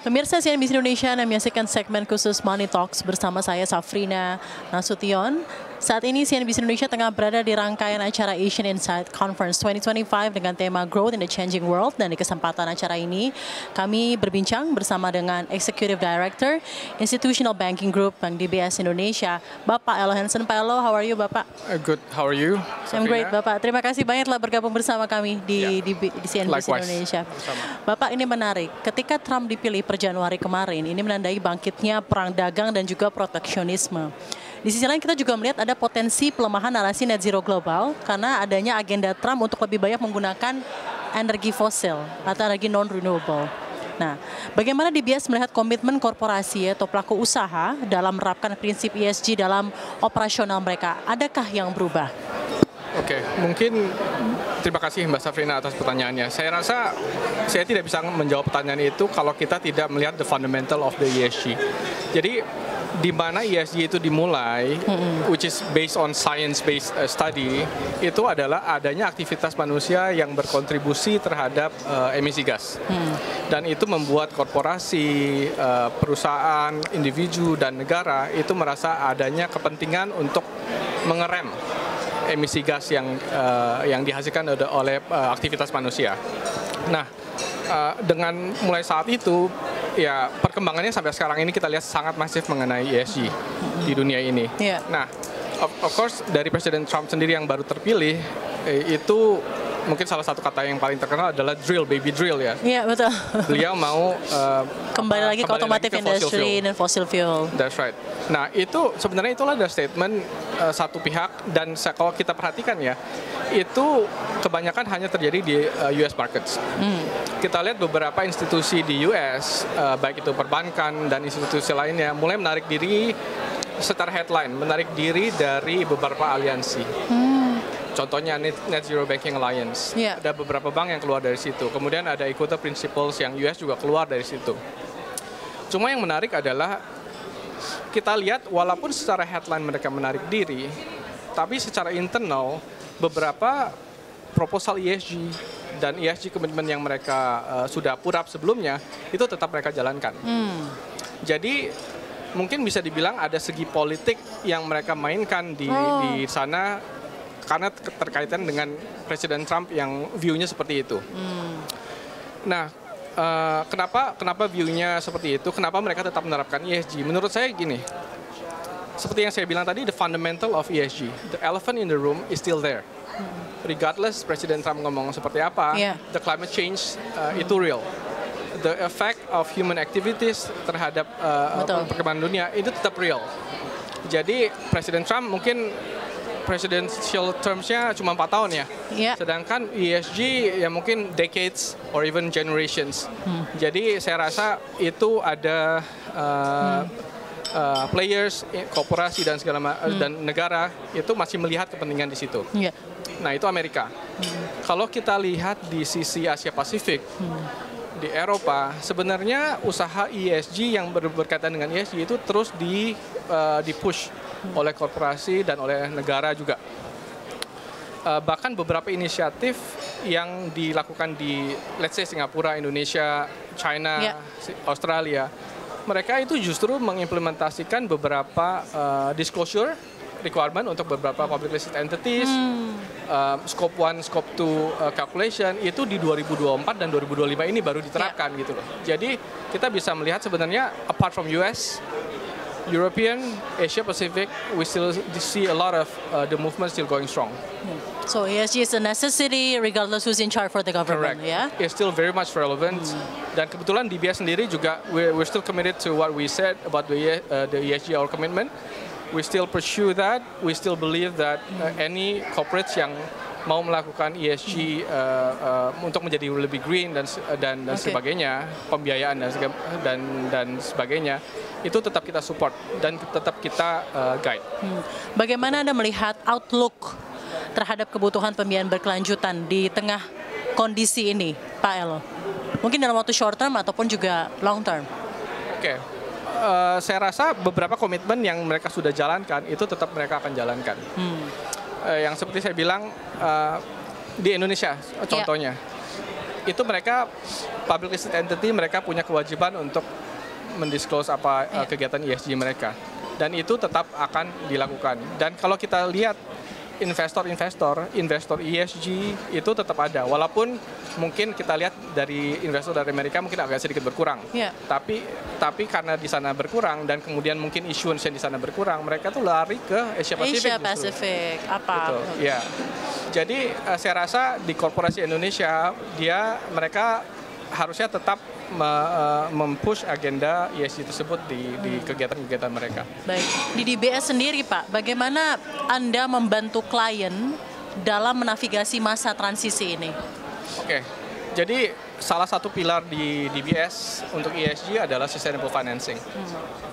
Pemirsa CNBC Indonesia yang menyaksikan segmen khusus Money Talks bersama saya Safrina Nasution. Saat ini CNBC Indonesia tengah berada di rangkaian acara Asian Insight Conference 2025 dengan tema Growth in the Changing World, dan di kesempatan acara ini kami berbincang bersama dengan Executive Director Institutional Banking Group Bank DBS Indonesia, Bapak Elo Hansen. Pak Elo, how are you, Bapak? Good, how are you? I'm great, Bapak. Terima kasih banyak telah bergabung bersama kami di CNBC Indonesia. Bapak, ini menarik. Ketika Trump dipilih per Januari kemarin, ini menandai bangkitnya perang dagang dan juga proteksionisme. Di sisi lain kita juga melihat ada potensi pelemahan narasi net zero global karena adanya agenda Trump untuk lebih banyak menggunakan energi fosil atau energi non-renewable. Nah, bagaimana DBS melihat komitmen korporasi atau pelaku usaha dalam menerapkan prinsip ESG dalam operasional mereka? Adakah yang berubah? Oke, mungkin terima kasih Mbak Safrina atas pertanyaannya. Saya rasa saya tidak bisa menjawab pertanyaan itu kalau kita tidak melihat the fundamental of the ESG. Jadi di mana ESG itu dimulai, which is based on science-based study, itu adalah adanya aktivitas manusia yang berkontribusi terhadap emisi gas. Dan itu membuat korporasi, perusahaan, individu, dan negara itu merasa adanya kepentingan untuk mengerem emisi gas yang dihasilkan oleh aktivitas manusia. Nah, dengan mulai saat itu, ya perkembangannya sampai sekarang ini kita lihat sangat masif mengenai ESG di dunia ini. Yeah. Nah, of course dari Presiden Trump sendiri yang baru terpilih, itu mungkin salah satu kata yang paling terkenal adalah drill, baby drill ya. Iya, betul. Beliau mau kembali lagi ke automotive industry dan fossil fuel. That's right. Nah, itu sebenarnya itulah ada statement satu pihak, dan kalau kita perhatikan ya, itu kebanyakan hanya terjadi di US markets. Kita lihat beberapa institusi di US, baik itu perbankan dan institusi lainnya, mulai menarik diri secara headline, menarik diri dari beberapa aliansi. Contohnya Net Zero Banking Alliance, ada beberapa bank yang keluar dari situ. Kemudian ada Equity Principles yang US juga keluar dari situ. Cuma yang menarik adalah kita lihat walaupun secara headline mereka menarik diri, tapi secara internal beberapa proposal ESG dan ESG komitmen yang mereka sudah put up sebelumnya itu tetap mereka jalankan. Jadi mungkin bisa dibilang ada segi politik yang mereka mainkan di sana, karena terkaitan dengan Presiden Trump yang view-nya seperti itu. Nah, kenapa view-nya seperti itu? Kenapa mereka tetap menerapkan ESG? Menurut saya gini, seperti yang saya bilang tadi, the fundamental of ESG, the elephant in the room is still there. Regardless Presiden Trump ngomong seperti apa, the climate change itu real. The effect of human activities terhadap perkembangan dunia itu tetap real. Jadi Presiden Trump mungkin presidential terms-nya cuma 4 tahun ya. Sedangkan ESG ya mungkin decades or even generations. Jadi saya rasa itu ada players, korporasi dan segala dan negara itu masih melihat kepentingan di situ. Nah, itu Amerika. Kalau kita lihat di sisi Asia Pasifik, di Eropa, sebenarnya usaha ESG yang berkaitan dengan ESG itu terus di-push oleh korporasi dan oleh negara juga. Bahkan beberapa inisiatif yang dilakukan di, let's say, Singapura, Indonesia, China, Australia, mereka itu justru mengimplementasikan beberapa disclosure requirement untuk beberapa public listed entities, scope 1, scope 2 calculation, itu di 2024 dan 2025 ini baru diterapkan gitu loh. Jadi kita bisa melihat sebenarnya apart from US, European, Asia Pacific, we still see a lot of the movement still going strong. So ESG is a necessity regardless who's in charge for the government. Correct. It's still very much relevant. Dan kebetulan DBS sendiri juga we're still committed to what we said about the ESG, our commitment. We still pursue that. We still believe that any corporates yang mau melakukan ESG untuk menjadi lebih green dan sebagainya, pembiayaan dan sebagainya, itu tetap kita support dan tetap kita guide. Bagaimana Anda melihat outlook terhadap kebutuhan pembiayaan berkelanjutan di tengah kondisi ini, Pak Elo? Mungkin dalam waktu short term ataupun juga long term. Oke. Saya rasa beberapa komitmen yang mereka sudah jalankan itu tetap mereka akan jalankan. Yang seperti saya bilang di Indonesia contohnya, itu mereka public listed entity, mereka punya kewajiban untuk mendisclose apa kegiatan ESG mereka, dan itu tetap akan dilakukan. Dan kalau kita lihat investor ESG itu tetap ada, walaupun mungkin kita lihat dari investor dari Amerika mungkin agak sedikit berkurang. Tapi karena di sana berkurang dan kemudian mungkin issuance yang di sana berkurang, mereka tuh lari ke Asia Pasifik. Apa? Gitu, ya. Jadi saya rasa di korporasi Indonesia mereka harusnya tetap mempush agenda ESG tersebut di kegiatan-kegiatan mereka. Baik, di DBS sendiri Pak, bagaimana Anda membantu klien dalam menavigasi masa transisi ini? Oke, jadi salah satu pilar di DBS untuk ESG adalah sustainable financing.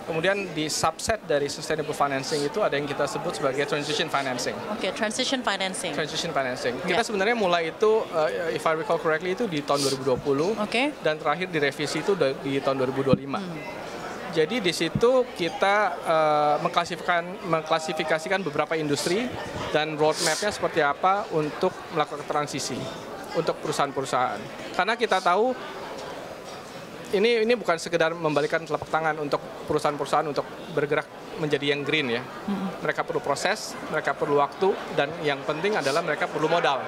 Kemudian di subset dari sustainable financing itu ada yang kita sebut sebagai transition financing. Oke, transition financing. Kita sebenarnya mulai itu, if I recall correctly, itu di tahun 2020. Dan terakhir direvisi itu di tahun 2025. Jadi di situ kita mengklasifikasikan beberapa industri dan roadmap-nya seperti apa untuk melakukan transisi untuk perusahaan-perusahaan. Karena kita tahu ini bukan sekedar membalikkan telapak tangan untuk perusahaan-perusahaan untuk bergerak menjadi yang green ya. Mereka perlu proses, mereka perlu waktu, dan yang penting adalah mereka perlu modal.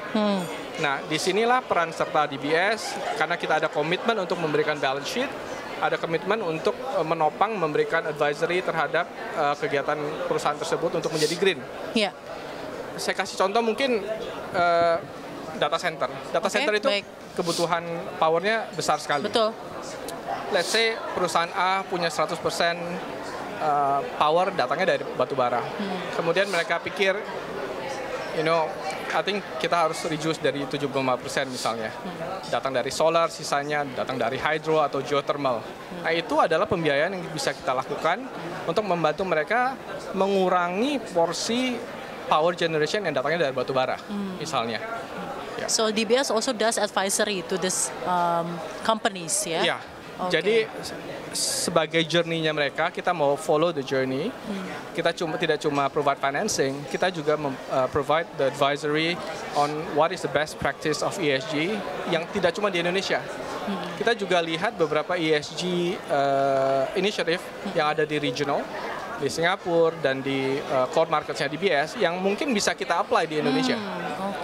Nah, disinilah peran serta DBS, karena kita ada komitmen untuk memberikan balance sheet, ada komitmen untuk menopang, memberikan advisory terhadap kegiatan perusahaan tersebut untuk menjadi green. Saya kasih contoh mungkin data center. Data center itu kebutuhan powernya besar sekali. Betul. Let's say perusahaan A punya 100% power datangnya dari batu bara. Kemudian mereka pikir, I think kita harus reduce dari 75% misalnya. Datang dari solar, sisanya datang dari hydro atau geothermal. Nah, itu adalah pembiayaan yang bisa kita lakukan untuk membantu mereka mengurangi porsi power generation yang datangnya dari batu bara, misalnya. So DBS also does advisory to this companies, ya? Jadi sebagai journey-nya mereka, kita mau follow the journey. Kita tidak cuma provide financing, kita juga provide the advisory on what is the best practice of ESG yang tidak cuma di Indonesia. Kita juga lihat beberapa ESG initiative yang ada di regional, di Singapura dan di core marketnya DBS yang mungkin bisa kita apply di Indonesia.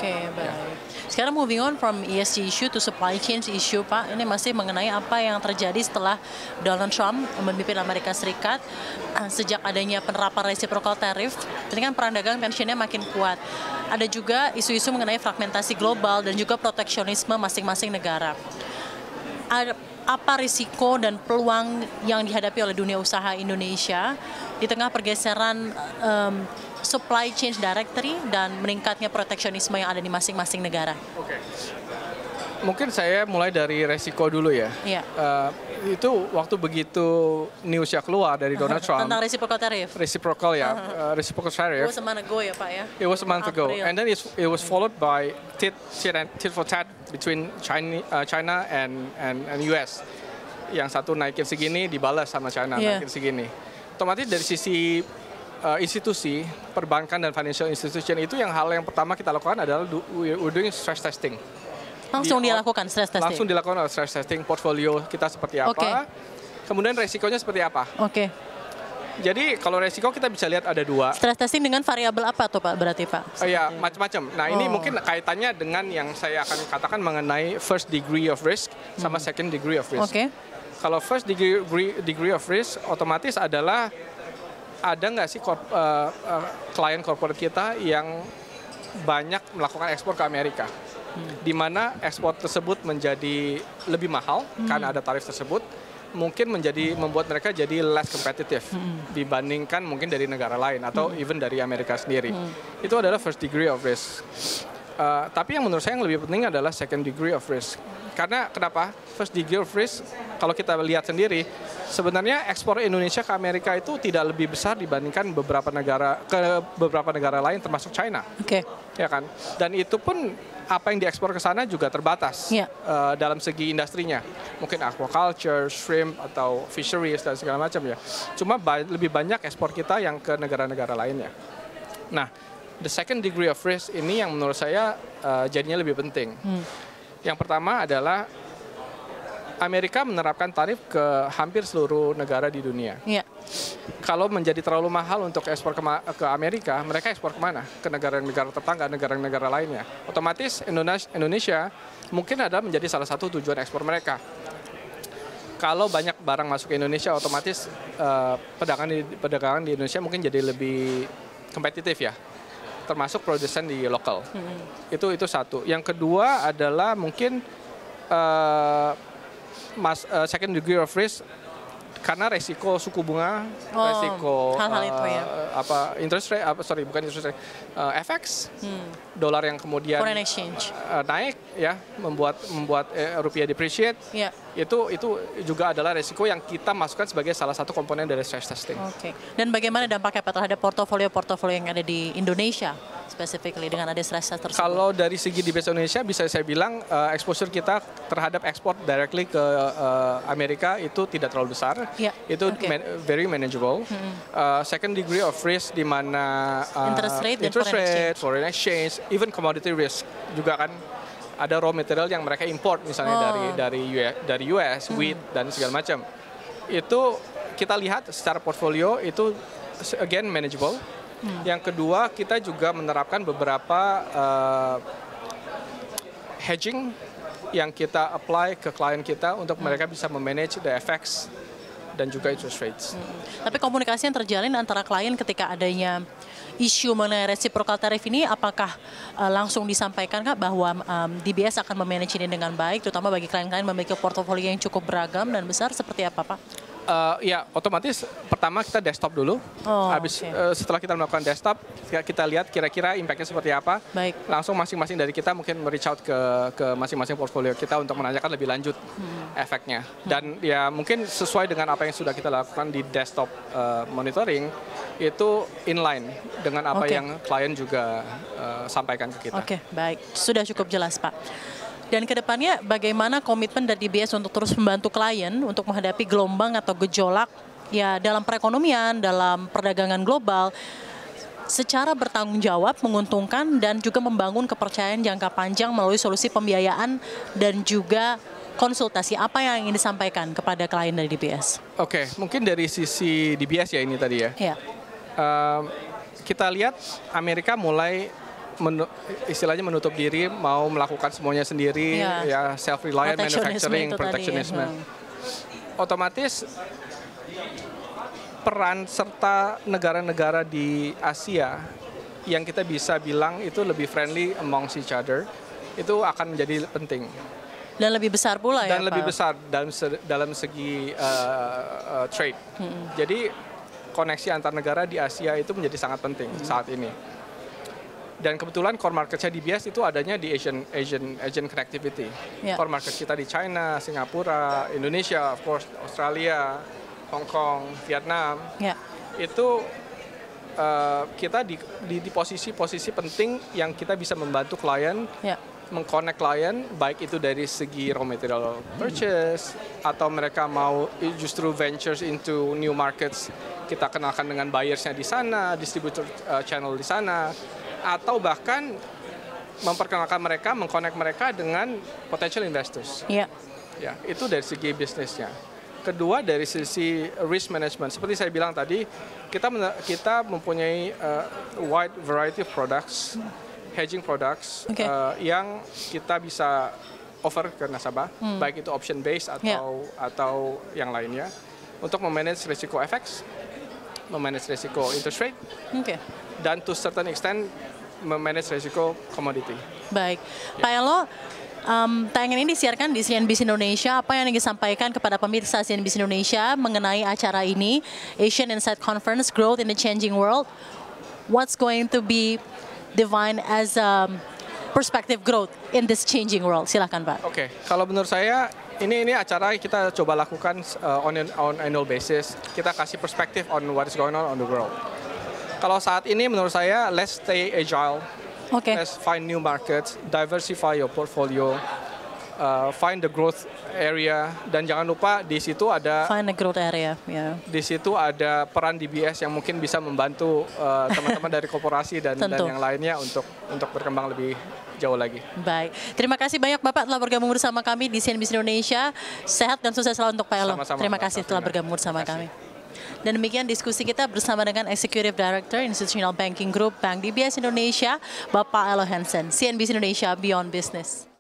Baik. Sekarang moving on from ESG issue to supply chain issue, Pak. Ini masih mengenai apa yang terjadi setelah Donald Trump memimpin Amerika Serikat sejak adanya penerapan reciprocal tariff. Ini kan perang dagang tensionnya makin kuat. Ada juga isu-isu mengenai fragmentasi global dan juga proteksionisme masing-masing negara. Apa risiko dan peluang yang dihadapi oleh dunia usaha Indonesia di tengah pergeseran supply chain directory dan meningkatnya proteksionisme yang ada di masing-masing negara? Mungkin saya mulai dari resiko dulu ya. Itu waktu begitu newsnya keluar dari Donald Trump tentang reciprocal tariff. Reciprocal tariff. It was a month ago ya Pak ya. It was a month ago, and then it was followed by tit for tat between China and US. Yang satu naikin segini dibalas sama China naikin segini. Otomatis dari sisi institusi perbankan dan financial institution itu hal yang pertama kita lakukan adalah we're doing stress testing. Langsung dilakukan stress testing. Langsung dilakukan stress testing portfolio kita seperti apa. Kemudian resikonya seperti apa. Jadi kalau resiko kita bisa lihat ada dua. Stress testing dengan variabel apa tuh Pak berarti Pak? Macam-macam. Nah ini mungkin kaitannya dengan yang saya akan katakan mengenai first degree of risk sama second degree of risk. Kalau first degree of risk otomatis adalah ada nggak sih klien corporate kita yang banyak melakukan ekspor ke Amerika, di mana ekspor tersebut menjadi lebih mahal karena ada tarif tersebut, mungkin membuat mereka jadi less competitive dibandingkan mungkin dari negara lain atau even dari Amerika sendiri. Itu adalah first degree of risk. Tapi yang menurut saya yang lebih penting adalah second degree of risk. Karena kenapa? First degree of risk, kalau kita lihat sendiri, sebenarnya ekspor Indonesia ke Amerika itu tidak lebih besar dibandingkan beberapa negara lain termasuk China. Ya kan? Dan itu pun apa yang diekspor ke sana juga terbatas dalam segi industrinya. Mungkin aquaculture, shrimp atau fisheries dan segala macam ya. Cuma lebih banyak ekspor kita yang ke negara-negara lainnya. Nah, the second degree of risk ini yang menurut saya jadinya lebih penting. Yang pertama adalah Amerika menerapkan tarif ke hampir seluruh negara di dunia. Iya. Kalau menjadi terlalu mahal untuk ekspor ke Amerika, mereka ekspor kemana? Ke negara-negara tetangga, negara-negara lainnya. Otomatis Indonesia mungkin adalah menjadi salah satu tujuan ekspor mereka. Kalau banyak barang masuk ke Indonesia, otomatis perdagangan di Indonesia mungkin jadi lebih kompetitif ya, termasuk produsen di lokal. Itu satu. Yang kedua adalah mungkin second degree of risk karena resiko suku bunga, resiko hal-hal itu ya. interest rate, bukan interest rate, FX, dolar yang kemudian foreign exchange naik ya, membuat rupiah depreciate. Ya. Itu juga adalah resiko yang kita masukkan sebagai salah satu komponen dari stress testing. Oke. Dan bagaimana dampaknya Pak terhadap portofolio yang ada di Indonesia specifically dengan ada stress test tersebut? Kalau dari segi DBS Indonesia bisa saya bilang exposure kita terhadap ekspor directly ke Amerika itu tidak terlalu besar. Ya. Itu very manageable. Second degree of risk di mana interest rate, foreign exchange, even commodity risk juga kan. Ada raw material yang mereka import misalnya dari US, wheat dan segala macam. Itu kita lihat secara portfolio itu again manageable. Yang kedua kita juga menerapkan beberapa hedging yang kita apply ke klien kita untuk mereka bisa memanage the FX dan juga interest rates. Tapi komunikasi yang terjalin antara klien ketika adanya isu mengenai reciprocal tariff ini, apakah langsung disampaikan Kak bahwa DBS akan memanage ini dengan baik, terutama bagi klien-klien memiliki portofolio yang cukup beragam dan besar, seperti apa Pak? Ya, otomatis pertama kita desktop dulu. Setelah kita melakukan desktop, kita lihat kira-kira impact-nya seperti apa. Baik. Langsung masing-masing dari kita mungkin reach out ke masing-masing portfolio kita untuk menanyakan lebih lanjut efeknya. Dan ya mungkin sesuai dengan apa yang sudah kita lakukan di desktop monitoring, itu inline dengan apa yang klien juga sampaikan ke kita. Oke, baik. Sudah cukup jelas Pak. Dan kedepannya bagaimana komitmen dari DBS untuk terus membantu klien untuk menghadapi gelombang atau gejolak ya dalam perekonomian, dalam perdagangan global, secara bertanggung jawab, menguntungkan dan juga membangun kepercayaan jangka panjang melalui solusi pembiayaan dan juga konsultasi. Apa yang ingin disampaikan kepada klien dari DBS? Oke, mungkin dari sisi DBS ya ini tadi ya. Ya. Kita lihat Amerika mulai istilahnya menutup diri, mau melakukan semuanya sendiri, ya self-reliant manufacturing, protectionism. Otomatis peran serta negara-negara di Asia yang kita bisa bilang itu lebih friendly amongst each other, itu akan menjadi penting. Dan lebih besar pula ya Pak? Dan lebih besar dalam segi trade. Jadi koneksi antar negara di Asia itu menjadi sangat penting saat ini. Dan kebetulan core market-nya DBS itu adanya di Asian connectivity. Core market kita di China, Singapura, Indonesia, of course, Australia, Hong Kong, Vietnam. Itu kita di posisi-posisi penting yang kita bisa membantu klien, mengconnect klien, baik itu dari segi raw material purchase, atau mereka mau justru ventures into new markets, kita kenalkan dengan buyers-nya di sana, distributor channel di sana, atau bahkan memperkenalkan mereka, mengconnect mereka dengan potential investors. Ya, itu dari segi bisnisnya. Kedua dari sisi risk management, seperti saya bilang tadi, kita mempunyai wide variety of products, hedging products yang kita bisa offer ke nasabah, baik itu option based atau yang lainnya, untuk memanage risiko FX, memanage risiko interest rate, dan to certain extent memanage risiko commodity. Baik, Pak Elo, tayangan ini disiarkan di CNBC Indonesia. Apa yang ingin disampaikan kepada pemirsa CNBC Indonesia mengenai acara ini, Asian Insight Conference, Growth in the Changing World? What's going to be defined as perspective growth in this changing world? Silakan Pak. Oke, kalau menurut saya ini acara kita coba lakukan on annual basis. Kita kasih perspektif on what is going on the world. Kalau saat ini menurut saya, let's stay agile. Let's find new markets, diversify your portfolio. find the growth area, dan jangan lupa di situ ada Find a growth area, ya. di situ ada peran DBS yang mungkin bisa membantu teman-teman dari korporasi dan yang lainnya untuk berkembang lebih jauh lagi. Baik, terima kasih banyak Bapak telah bergabung bersama kami di CNBC Indonesia. Sehat dan sukses selalu untuk Pak Elo. Terima kasih telah bergabung bersama kami. Dan demikian diskusi kita bersama dengan Executive Director Institutional Banking Group Bank DBS Indonesia, Bapak Elo Hansen, CNBC Indonesia Beyond Business.